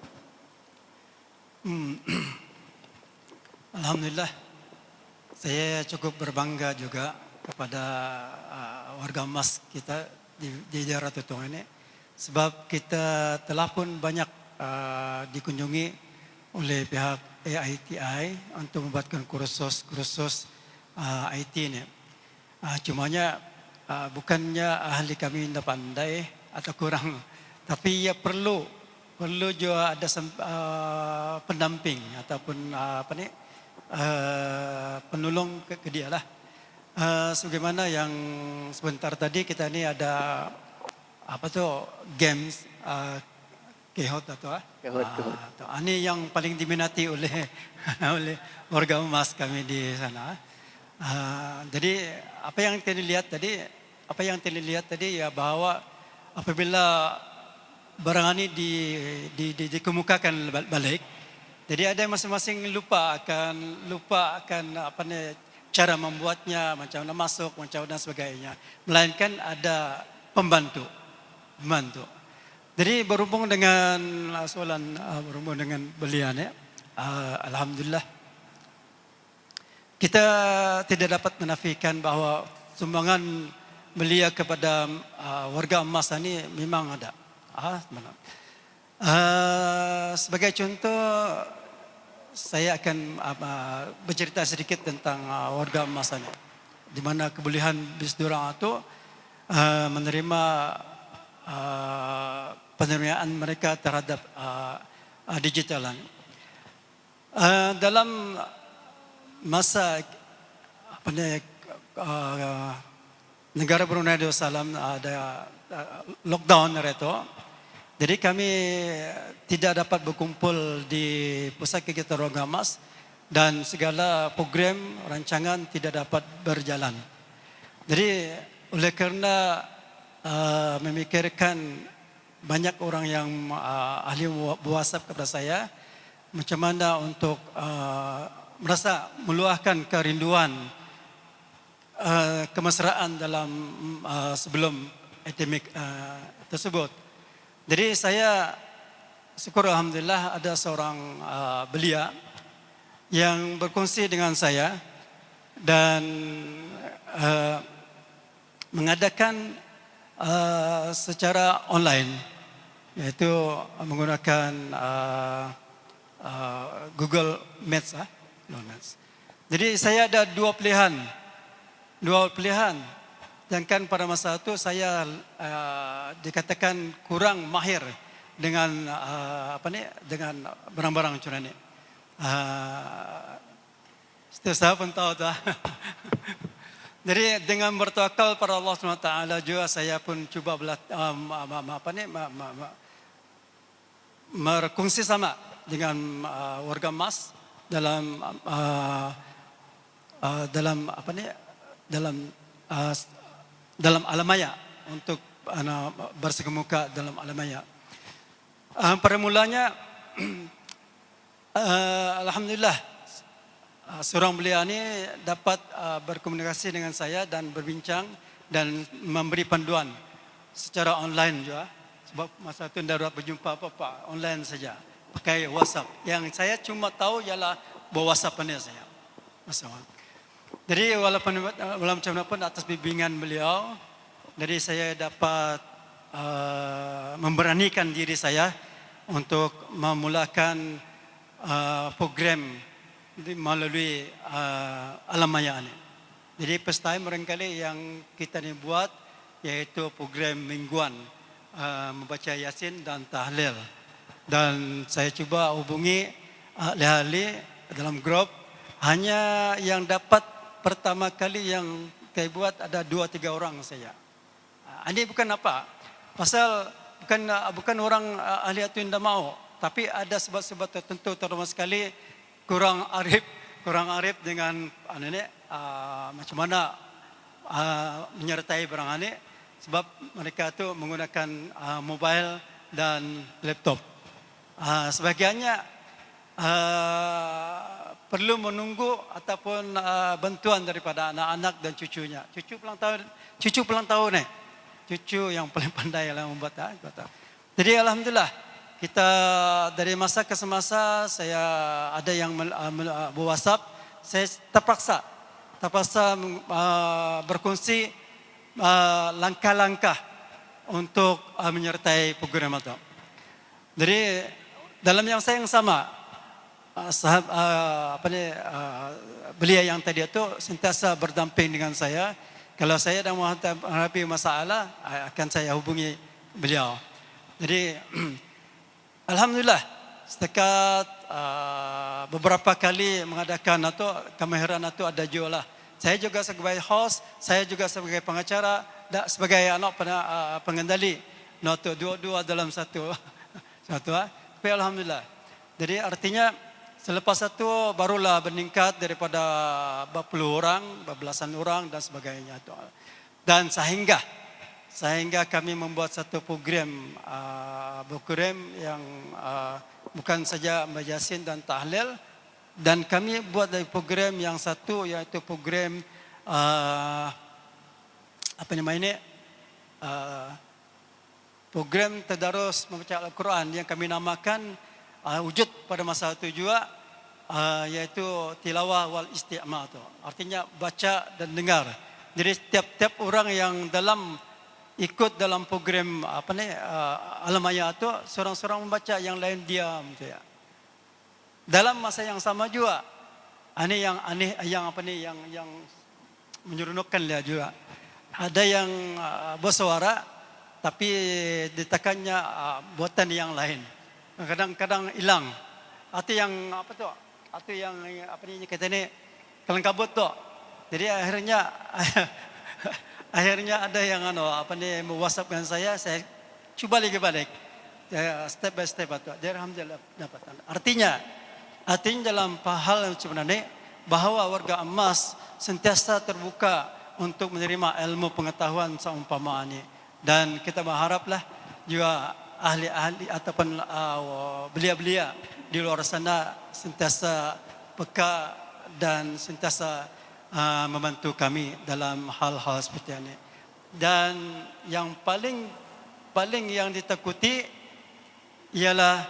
Alhamdulillah, saya cukup berbangga juga kepada warga emas kita di daerah Tutong ini, sebab kita telah pun banyak dikunjungi oleh pihak AITI untuk membuatkan kursus IT ini. Cumanya bukannya ahli kami tidak pandai atau kurang, tapi ia perlu juga ada pendamping ataupun penolong ke dia lah. Sebagaimana yang sebentar tadi kita ni ada games kehot atau ini yang paling diminati oleh warga emas kami di sana. Jadi apa yang terlihat tadi ya, bahwa apabila barang ini dikemukakan balik, jadi ada masing-masing lupa akan cara membuatnya, macam mana masuk, macam dan sebagainya. Melainkan ada pembantu. Jadi berhubung dengan soalan berhubung dengan belian ya, alhamdulillah kita tidak dapat menafikan bahawa sumbangan belia kepada warga emas ini memang ada. Sebagai contoh, saya akan bercerita sedikit tentang warga emas ini. Di mana kebolehan bis diorang itu menerima penerimaan mereka terhadap digitalan. Dalam masa negara Brunei Darussalam ada lockdown itu, jadi kami tidak dapat berkumpul di pusat kegiatan warga emas dan segala program rancangan tidak dapat berjalan. Jadi oleh kerana memikirkan banyak orang yang ahli WhatsApp kepada saya, macam mana untuk merasa meluahkan kerinduan kemesraan dalam sebelum epidemik tersebut. Jadi saya syukur alhamdulillah ada seorang belia yang berkongsi dengan saya dan mengadakan secara online, yaitu menggunakan Google Maps. Jadi saya ada dua pilihan. Sedangkan pada masa itu saya dikatakan kurang mahir dengan dengan barang-barang macam ni. Saya pun tahu tak. Jadi dengan bertawakal pada Allah SWT juga saya pun cuba berkongsi sama dengan warga emas dalam dalam alamaya untuk bersekemuka dalam alamaya. Pada mulanya alhamdulillah seorang belia ini dapat berkomunikasi dengan saya dan berbincang dan memberi panduan secara online juga. Sebab masa itu tidak dapat berjumpa apa-apa, online saja, pakai WhatsApp. Yang saya cuma tahu ialah bawa WhatsApp ini saya. Jadi walaupun macam mana pun atas bimbingan beliau, jadi saya dapat memberanikan diri saya untuk memulakan program melalui alamaya ini. Jadi first time barangkali yang kita ni buat iaitu program mingguan membaca Yasin dan tahlil. Dan saya cuba hubungi ahli-ahli dalam grup. Hanya yang dapat pertama kali yang saya buat ada 2-3 orang saja. Ini bukan apa, pasal bukan orang ahli itu tidak mau, tapi ada sebab-sebab tertentu, terutama sekali kurang arif dengan macam mana menyertai barang ini, sebab mereka itu menggunakan mobile dan laptop. Sebagiannya perlu menunggu ataupun bantuan daripada anak-anak dan cucunya. Cucu pelang tahun ni. Cucu yang paling pandai lah membuat. Jadi alhamdulillah kita dari masa ke semasa saya ada yang berWhatsApp, saya terpaksa berkongsi langkah-langkah untuk menyertai program itu. Jadi dalam yang saya yang sama, belia yang tadi itu sentiasa berdamping dengan saya. Kalau saya dah menghadapi masalah, akan saya hubungi beliau. Jadi alhamdulillah setakat beberapa kali mengadakan atau kemahiran itu ada juga lah. Saya juga sebagai host, saya juga sebagai pengacara, sebagai anak pengendali. Noto dua-dua dalam satu. Tapi alhamdulillah. Jadi artinya selepas itu barulah meningkat daripada berpuluh orang, berbelasan orang dan sebagainya. Dan sehingga kami membuat satu program yang bukan saja Yasin dan tahlil, dan kami buat dari program yang satu iaitu program program tadarus membaca Al-Quran yang kami namakan wujud pada masa itu juga iaitu tilawah wal isti'ma itu. Artinya baca dan dengar. Jadi tiap-tiap orang yang ikut dalam program alamaya itu seorang-seorang membaca, yang lain diam tu ya. dalam masa yang sama juga, aneh yang apa nih yang menyeronokkan dia juga. Ada yang bersuara tapi ditekannya buatan yang lain. Kadang-kadang hilang. Atau yang apa tu? Atau yang apa ni kata ni kelang kabut tu. Jadi akhirnya akhirnya ada yang apa ni WhatsAppkan saya cuba lagi balik. Step by step atau. Jadi alhamdulillah dapat. Artinya dalam hal yang sebenarnya bahawa warga emas sentiasa terbuka untuk menerima ilmu pengetahuan seumpama ini. Dan kita berharaplah juga ahli-ahli ataupun belia-belia di luar sana sentiasa peka dan sentiasa membantu kami dalam hal-hal seperti ini. Dan yang paling yang ditakuti ialah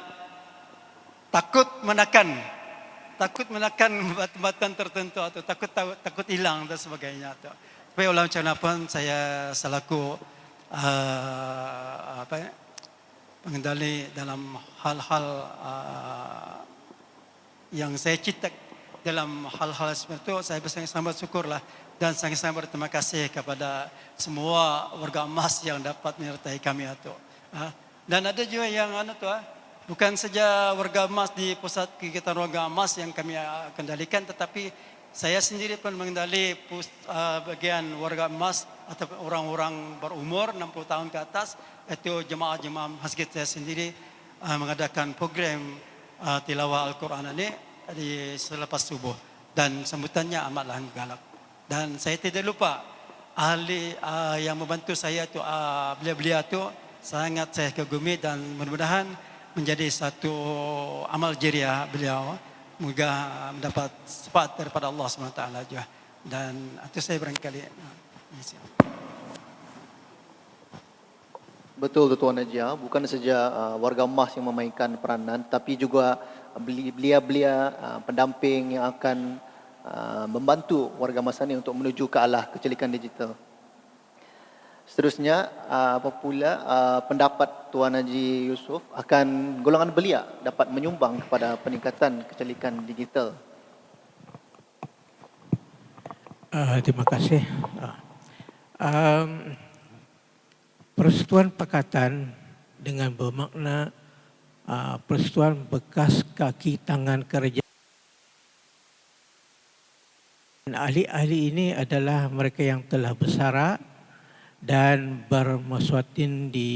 takut menekan batu-batuan tertentu atau takut hilang dan sebagainya. Tapi oleh macam mana pun saya selaku pengendali dalam hal-hal yang saya cita dalam hal-hal seperti itu, saya sangat syukurlah dan sangat berterima kasih kepada semua warga emas yang dapat menyertai kami itu. Dan ada juga yang bukan saja warga emas di pusat kegiatan warga emas yang kami kendalikan, tetapi saya sendiri pun mengendali bagian warga emas atau orang-orang berumur 60 tahun ke atas. Itu jemaah-jemaah masjid saya sendiri mengadakan program tilawah Al-Quran ini di selepas subuh. Dan sambutannya amatlah galak. Dan saya tidak lupa ahli yang membantu saya itu beliau-beliau itu sangat saya kagumi dan mudah-mudahan menjadi satu amal jariah beliau. Moga mendapat syafaat daripada Allah SWT juga. Dan itu saya barangkali. Betul Tuan Najia, bukan saja warga emas yang memainkan peranan, tapi juga belia-belia pendamping yang akan membantu warga emas ini untuk menuju ke arah kecelikan digital. Seterusnya, apa pula pendapat Tuan Haji Yusof akan golongan belia dapat menyumbang kepada peningkatan kecelikan digital? Terima kasih. Persatuan Pakatan dengan bermakna persatuan bekas kaki tangan kerajaan. Ahli-ahli ini adalah mereka yang telah bersara dan bermuswatin di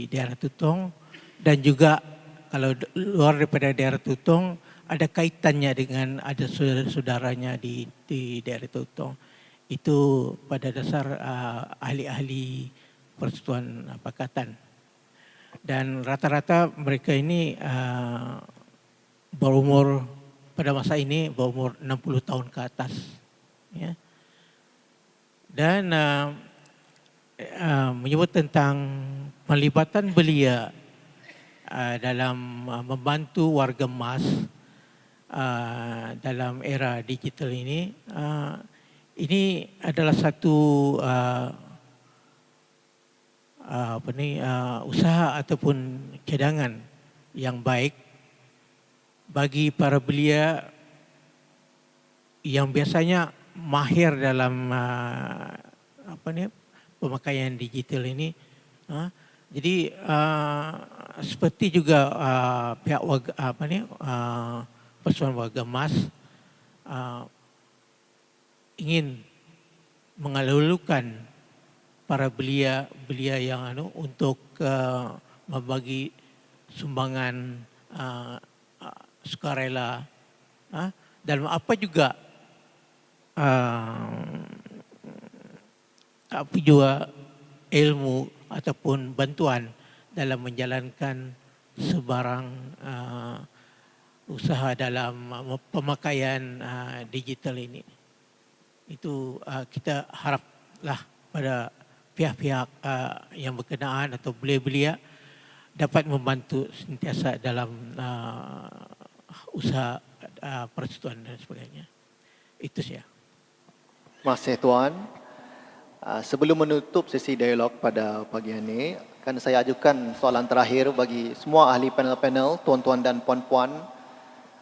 daerah Tutong, dan juga kalau luar daripada daerah Tutong ada kaitannya dengan ada saudara-saudaranya di daerah Tutong. Itu pada dasar ahli-ahli Persatuan Pakatan. Dan rata-rata mereka ini berumur pada masa ini berumur 60 tahun ke atas. Ya. Dan menyebut tentang pelibatan belia dalam membantu warga emas dalam era digital ini adalah satu usaha ataupun cadangan yang baik bagi para belia yang biasanya mahir dalam pemakaian digital ini. Jadi seperti juga pihak Persatuan Warga Emas ingin mengalulukan para belia yang untuk membagi sumbangan sukarela dalam apa juga ilmu ataupun bantuan dalam menjalankan sebarang usaha dalam pemakaian digital ini. Itu kita haraplah pada pihak-pihak yang berkenaan atau belia-belia dapat membantu sentiasa dalam usaha persatuan dan sebagainya. Itu saja. Terima kasih Tuan. Sebelum menutup sesi dialog pada pagi ini, akan saya ajukan soalan terakhir bagi semua ahli panel-panel, tuan-tuan dan puan-puan.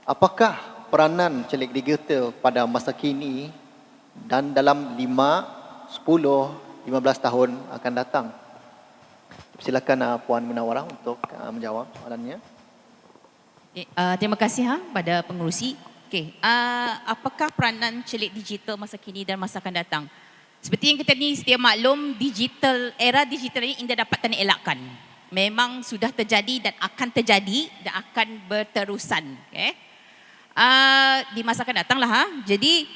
apakah peranan celik digital pada masa kini dan dalam 5, 10, 15 tahun akan datang? Silakan Puan Munawarah untuk menjawab soalannya. Terima kasih pada pengerusi. Apakah peranan celik digital masa kini dan masa akan datang? Seperti yang kita ni sedia maklum, era digital ini tidak dapat kita elakkan. Memang sudah terjadi dan akan terjadi dan akan berterusan. Di masa akan datang lah. Jadi,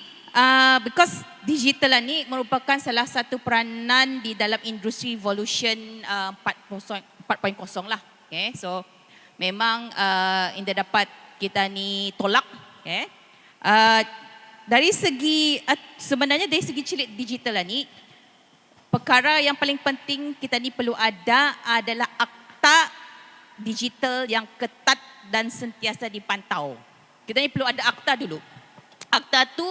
because digital ni merupakan salah satu peranan di dalam industri revolution 4.0 lah. So, memang tidak dapat kita ni tolak. Dari segi sebenarnya dari segi celik digital ni, perkara yang paling penting kita ni perlu ada adalah akta digital yang ketat dan sentiasa dipantau. Kita ni perlu ada akta dulu. Akta tu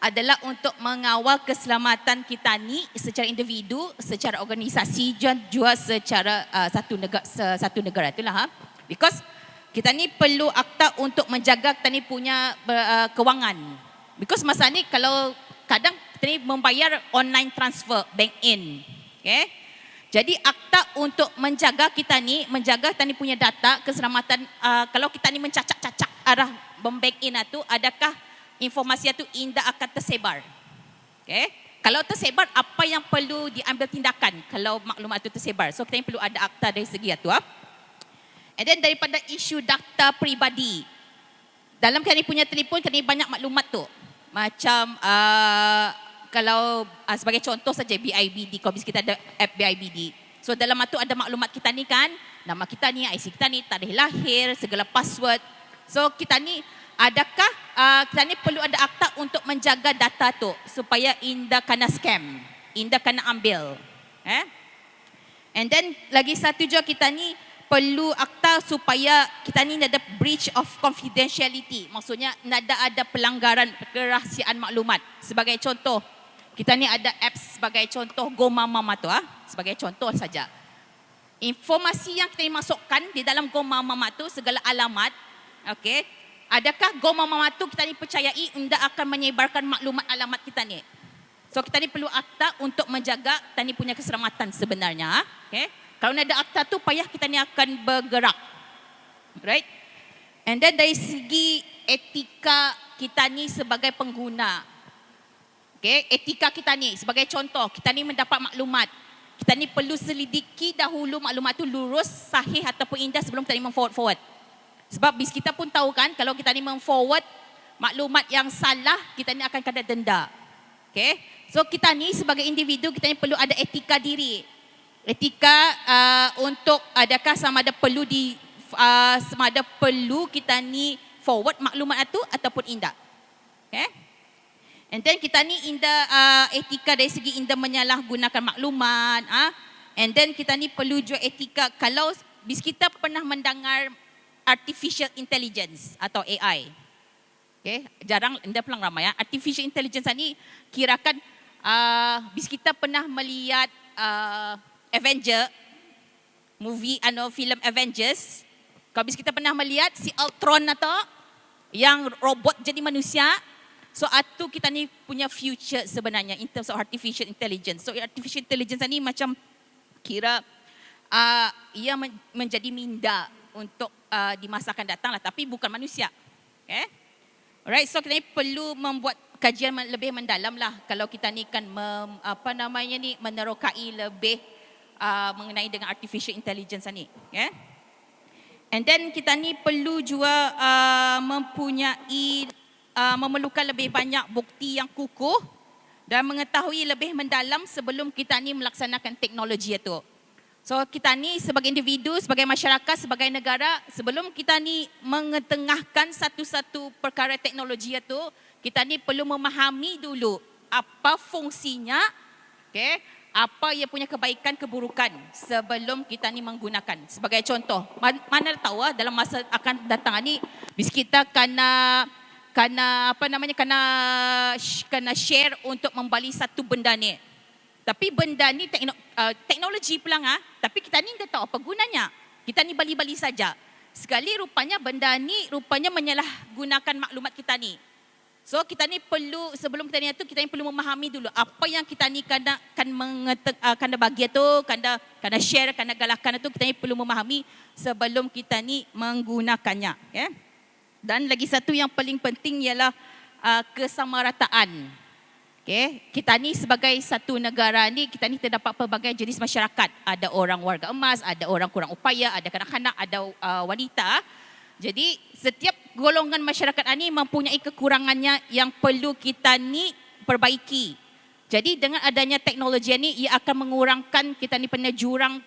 adalah untuk mengawal keselamatan kita ni secara individu, secara organisasi dan juga secara satu negara itulah. Because kita ni perlu akta untuk menjaga kita ni punya kewangan. Because masa ni kalau kadang kita ni membayar online transfer, bank in. Jadi akta untuk menjaga kita ni punya data, keselamatan, kalau kita ni mencacak-cacak arah bank in itu, adakah informasi itu indah akan tersebar. Kalau tersebar, apa yang perlu diambil tindakan kalau maklumat itu tersebar. So kita ni perlu ada akta dari segi itu. And then daripada isu data peribadi, dalam kita ni punya telefon, kita ni banyak maklumat tu. Macam kalau sebagai contoh saja BIBD, kalau kita ada app BIBD. So dalam itu ada maklumat kita ni kan, nama kita ni, IC kita ni, tarikh lahir, segala password. So kita ni, adakah kita ni perlu ada akta untuk menjaga data tu supaya indah kena scam, indah kena ambil. And then lagi satu juga kita ni perlu akta supaya kita ni ada breach of confidentiality. Maksudnya ada pelanggaran kerahsiaan maklumat. Sebagai contoh, kita ni ada apps sebagai contoh Go Mama tu sebagai contoh saja. Informasi yang kita masukkan di dalam Go Mama tu segala alamat, adakah Go Mama tu kita ni percayai tidak akan menyebarkan maklumat alamat kita ni. So kita ni perlu akta untuk menjaga kita ni punya keselamatan sebenarnya. Kalau ada akta tu, payah kita ni akan bergerak. Right? And then dari segi etika kita ni sebagai pengguna. Etika kita ni sebagai contoh, kita ni mendapat maklumat. Kita ni perlu selidiki dahulu maklumat tu lurus, sahih ataupun indah sebelum kita ni memforward. Sebab bis kita pun tahu kan, kalau kita ni memforward maklumat yang salah, kita ni akan kena denda. So kita ni sebagai individu, kita ni perlu ada etika diri. Etika untuk adakah sama ada perlu kita ni forward maklumat itu ataupun indah. And then kita ni indah etika dari segi indah menyalahgunakan maklumat. And then kita ni perlu juga etika kalau bis kita pernah mendengar artificial intelligence atau AI. Jarang indah pulang ramai. Artificial intelligence ni kirakan bis kita pernah melihat Avenger, filem Avengers. Kalau kita pernah melihat si Ultron atau yang robot jadi manusia. So itu kita ni punya future sebenarnya in terms of artificial intelligence. So artificial intelligence ni macam kira ia menjadi minda untuk di masa akan datang lah, tapi bukan manusia. Alright, so kita ni perlu membuat kajian lebih mendalam lah kalau kita ni kan menerokai lebih mengenai dengan artificial intelligence ni. And then kita ni perlu juga memerlukan lebih banyak bukti yang kukuh dan mengetahui lebih mendalam sebelum kita ni melaksanakan teknologi itu. So kita ni sebagai individu, sebagai masyarakat, sebagai negara, sebelum kita ni mengetengahkan satu-satu perkara teknologi itu, kita ni perlu memahami dulu apa fungsinya, apa ia punya kebaikan keburukan sebelum kita ni menggunakan. Sebagai contoh, mana tahu dalam masa akan datang ni bis kita kena share untuk membeli satu benda ni. Tapi benda ni teknologi pulang tapi kita ni tak tahu apa gunanya. Kita ni bali-bali saja. Sekali rupanya benda ni rupanya menyalahgunakan maklumat kita ni. So kita ni perlu, sebelum kita ni tu, kita ni perlu memahami dulu apa yang kita ni kanda bagi tu, kanda share, kanda galakkan tu, kita ni perlu memahami sebelum kita ni menggunakannya. Okay? Dan lagi satu yang paling penting ialah kesamarataan. Okay? Kita ni sebagai satu negara ni, kita ni terdapat pelbagai jenis masyarakat. Ada orang warga emas, ada orang kurang upaya, ada kanak-kanak, ada wanita. Jadi setiap golongan masyarakat ini mempunyai kekurangannya yang perlu kita ni perbaiki. Jadi dengan adanya teknologi ini, ia akan mengurangkan kita ni punya jurang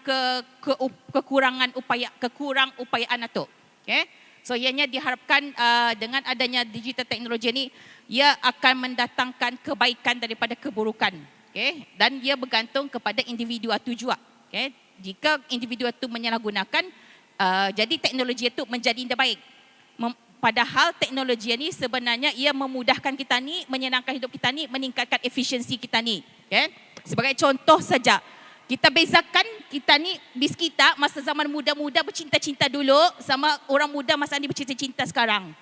kekurangan upayaan itu. Okay? So ianya diharapkan dengan adanya digital teknologi ini, ia akan mendatangkan kebaikan daripada keburukan. Okay? Dan ia bergantung kepada individu itu juga. Okay? Jika individu itu menyalahgunakan, jadi teknologi itu menjadi tidak baik. Padahal teknologi ini sebenarnya ia memudahkan kita ni, menyenangkan hidup kita ni, meningkatkan efisiensi kita ni. Okay? Sebagai contoh saja, kita bezakan kita ni, bis kita masa zaman muda-muda bercinta-cinta dulu sama orang muda masa ni bercinta-cinta sekarang.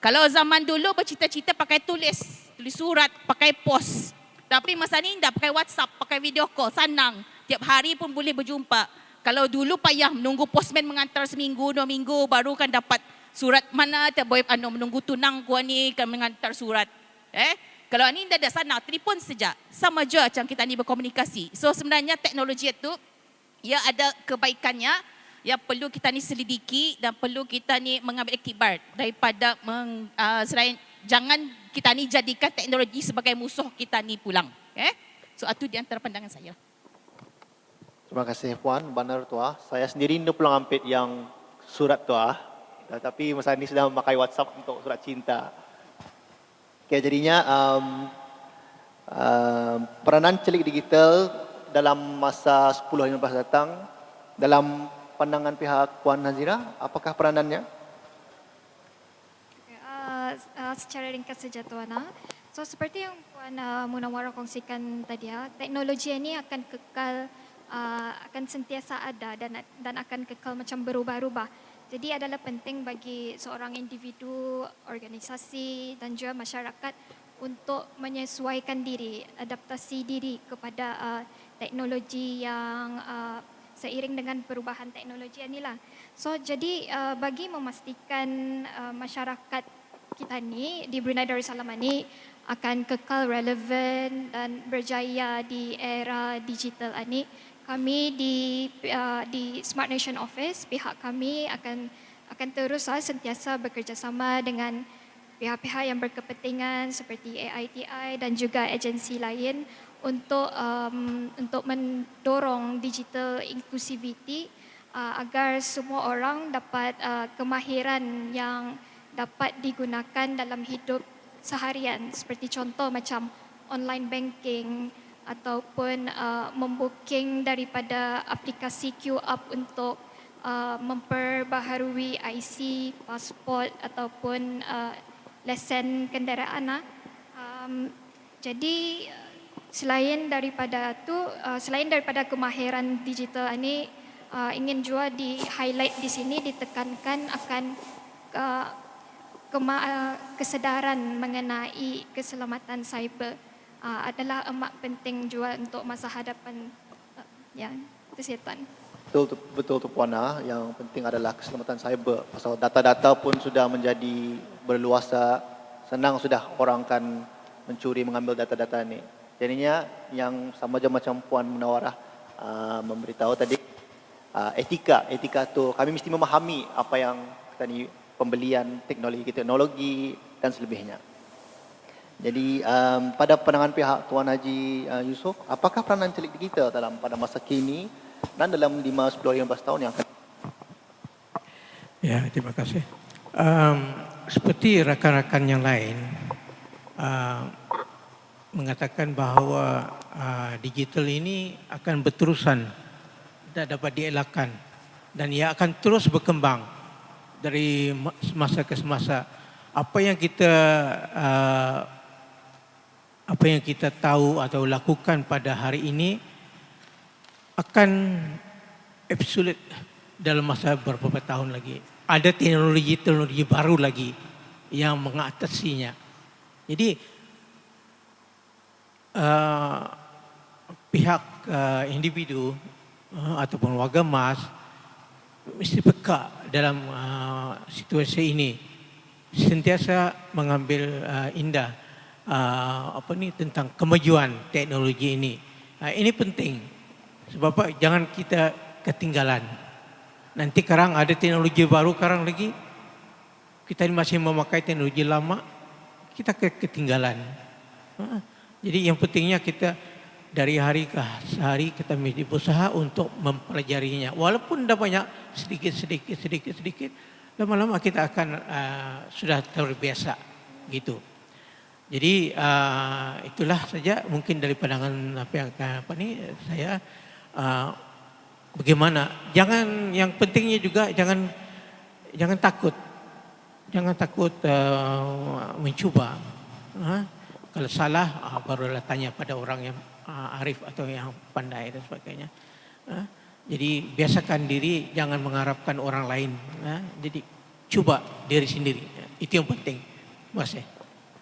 Kalau zaman dulu bercinta-cinta pakai tulis surat, pakai pos. Tapi masa ni dah pakai WhatsApp, pakai video call, senang. Tiap hari pun boleh berjumpa. Kalau dulu payah menunggu postman mengantar seminggu, 2 minggu baru kan dapat surat mana, boleh menunggu tunang gua ni kan mengantar surat. Kalau ni dah ada sana, telefon saja. Sama je macam kita ni berkomunikasi. So sebenarnya teknologi itu ia ada kebaikannya yang perlu kita ni selidiki dan perlu kita ni mengambil iktibar daripada selain jangan kita ni jadikan teknologi sebagai musuh kita ni pulang. So itu di antara pandangan saya. Terima kasih Puan, benar Tuah. Saya sendiri ni pulang ampit yang surat Tuah. Tapi masa ini sudah memakai WhatsApp untuk surat cinta. Okay, jadinya peranan celik digital dalam masa 10-15 datang, dalam pandangan pihak Puan Nazira, apakah peranannya? Secara ringkas saja Tuan. So seperti yang Puan Munawwarah kongsikan tadi, teknologi ini akan kekal, akan sentiasa ada dan akan kekal macam berubah-ubah. Jadi adalah penting bagi seorang individu, organisasi dan juga masyarakat untuk menyesuaikan diri, adaptasi diri kepada teknologi yang seiring dengan perubahan teknologi inilah. So jadi bagi memastikan masyarakat kita ni di Brunei Darussalam ini akan kekal relevan dan berjaya di era digital ini, kami di Smart Nation Office, pihak kami akan terus sentiasa bekerjasama dengan pihak-pihak yang berkepentingan seperti AITI dan juga agensi lain untuk mendorong digital inclusivity agar semua orang dapat kemahiran yang dapat digunakan dalam hidup seharian, seperti contoh macam online banking ataupun membooking daripada aplikasi QApp untuk memperbaharui IC, pasport ataupun lesen kenderaan. Jadi selain daripada kemahiran digital ini, ingin juga di-highlight di sini, ditekankan akan kesedaran mengenai keselamatan cyber adalah amat penting juga untuk masa hadapan. Ya, itu saya Tuan. Betul tu Puan, yang penting adalah keselamatan cyber. Pasal data-data pun sudah menjadi berluasa, senang sudah orang kan mencuri, mengambil data-data ini. Jadinya yang sama je macam Puan Munawwarah memberitahu tadi, etika tu kami mesti memahami apa yang kita ni pembelian teknologi dan selebihnya. Jadi pada pandangan pihak Tuan Haji Yusof, apakah peranan celik digital pada masa kini dan dalam 5, 10, 15 tahun yang akan? Ya, terima kasih. Seperti rakan-rakan yang lain mengatakan bahawa digital ini akan berterusan, tidak dapat dielakkan dan ia akan terus berkembang dari semasa ke semasa. Apa yang kita tahu atau lakukan pada hari ini akan absolute dalam masa beberapa tahun lagi. ada teknologi-teknologi baru lagi yang mengatasinya. Jadi pihak individu ataupun warga emas mesti peka dalam situasi ini, sentiasa mengambil indah tentang kemajuan teknologi ini. Ini penting sebab apa? Jangan kita ketinggalan. Nanti sekarang ada teknologi baru, sekarang lagi kita masih memakai teknologi lama, kita ketinggalan. Jadi yang pentingnya kita dari hari ke hari kita mesti berusaha untuk mempelajarinya. Walaupun dah banyak sedikit, lama-lama kita akan sudah terbiasa gitu. Jadi itulah saja mungkin dari pandangan saya bagaimana. Yang pentingnya juga jangan takut mencuba. Kalau salah barulah tanya pada orang yang arif atau yang pandai dan sebagainya. Jadi biasakan diri, jangan mengharapkan orang lain. Jadi coba diri sendiri. Itu yang penting. Terima kasih.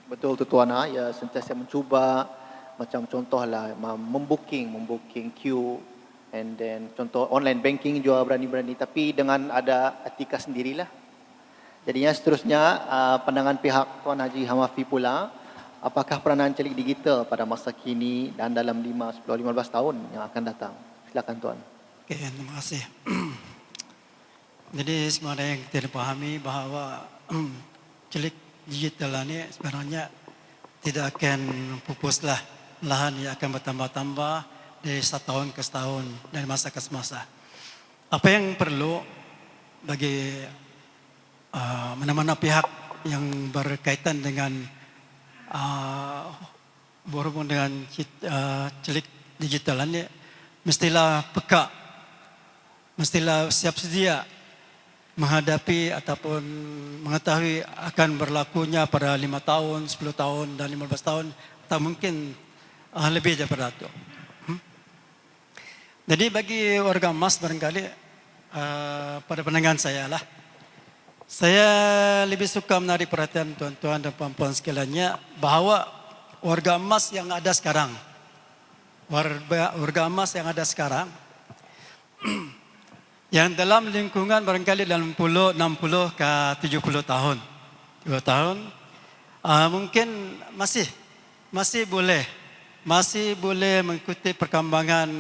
Betul tuan, ya sentiasa mencuba, macam contohlah membooking queue, and then contoh online banking juga berani-berani, tapi dengan ada etika sendirilah. Jadinya seterusnya pandangan pihak Tuan Haji Hamafi pula, apakah peranan celik digital pada masa kini dan dalam 5, 10, 15 tahun yang akan datang? Silakan Tuan. Oke, terima kasih. Jadi sebenarnya yang kita pahami bahawa celik digital ini sebenarnya tidak akan pupuslah, malahan ia akan bertambah-tambah dari setahun ke setahun, dari masa ke semasa. Apa yang perlu bagi mana-mana pihak yang berkaitan dengan berhubung dengan celik digital ini, mestilah peka, mestilah siap sedia menghadapi ataupun mengetahui akan berlakunya pada 5 tahun, 10 tahun dan 15 tahun, tak mungkin lebih daripada itu. Jadi bagi warga emas barangkali pada pandangan saya lah, saya lebih suka menarik perhatian tuan-tuan dan puan-puan sekaliannya bahawa warga emas yang ada sekarang, warga emas yang ada sekarang, yang dalam lingkungan barangkali dalam 60 ke 70 tahun, 2 tahun, mungkin masih boleh mengikuti perkembangan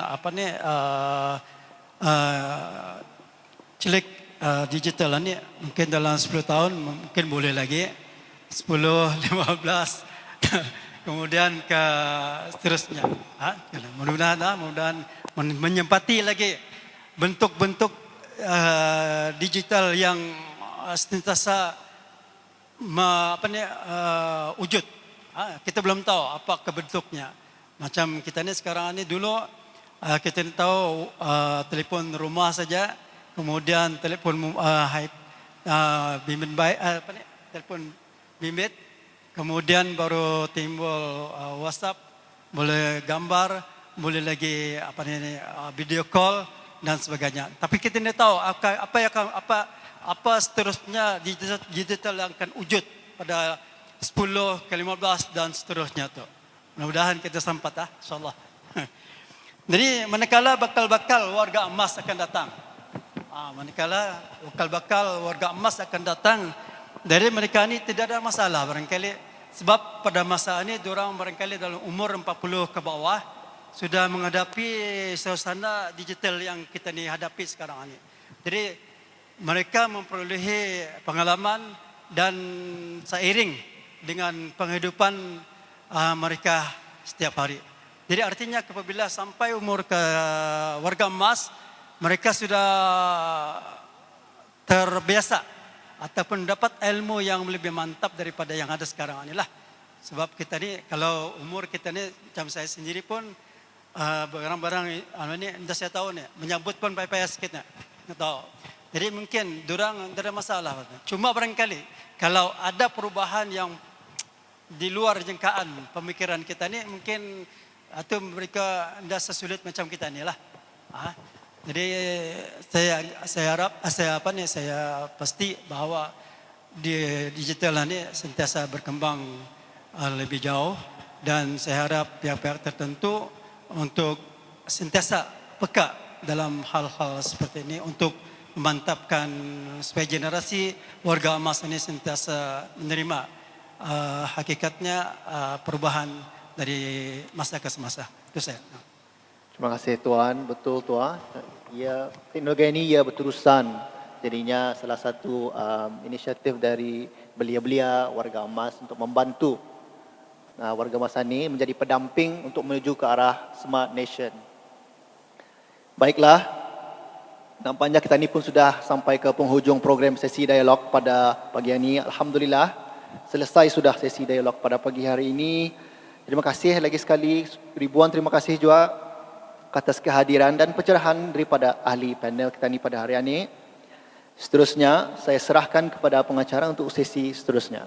celik digital ini. Mungkin dalam 10 tahun mungkin boleh lagi, 10, 15, kemudian ke seterusnya. Mudah-mudahan menyempati lagi bentuk-bentuk digital yang sentiasa wujud. Kita belum tahu apa bentuknya. Macam kita ni sekarang ni dulu kita tahu telefon rumah saja, kemudian telefon telefon bimbit, kemudian baru timbul WhatsApp, boleh gambar, boleh lagi video call dan sebagainya. Tapi kita tidak tahu apa seterusnya digital yang akan wujud pada 10 ke 15 dan seterusnya tu. Mudah-mudahan kita sampai insyaallah. Jadi manakala bakal-bakal warga emas akan datang. Manakala bakal-bakal warga emas akan datang, dari mereka ni tidak ada masalah barangkali, sebab pada masa ini diorang barangkali dalam umur 40 ke bawah sudah menghadapi suasana digital yang kita ni hadapi sekarang ini. Jadi mereka memperolehi pengalaman dan seiring dengan penghidupan mereka setiap hari. Jadi artinya apabila sampai umur ke warga emas, mereka sudah terbiasa ataupun dapat ilmu yang lebih mantap daripada yang ada sekarang inilah. Sebab kita ni, kalau umur kita ni, macam saya sendiri pun barang-barang ini dah saya tahu ni, menyambut pun payah-payah sikit ni. Tahu. Jadi mungkin dorang tidak ada masalah. Cuma barangkali kalau ada perubahan yang di luar jangkaan pemikiran kita ni, mungkin atau mereka tidak sesulit macam kita ni lah. Jadi saya pasti bahwa di digital ini sentiasa berkembang lebih jauh, dan saya harap pihak-pihak tertentu untuk sentiasa peka dalam hal-hal seperti ini untuk memantapkan supaya generasi warga emas ini sentiasa menerima hakikatnya perubahan dari masa ke semasa. Itu saya. Terima kasih Tuan, betul Tuan. Ya, teknologi ini ya berterusan. Jadinya salah satu inisiatif dari belia-belia warga emas untuk membantu warga emas ini menjadi pendamping untuk menuju ke arah Smart Nation. Baiklah, nampaknya kita ini pun sudah sampai ke penghujung program sesi dialog pada pagi ini. Alhamdulillah, selesai sudah sesi dialog pada pagi hari ini. Terima kasih lagi sekali, ribuan terima kasih juga atas kehadiran dan pencerahan daripada ahli panel kita ini pada hari ini. Seterusnya, saya serahkan kepada pengacara untuk sesi seterusnya.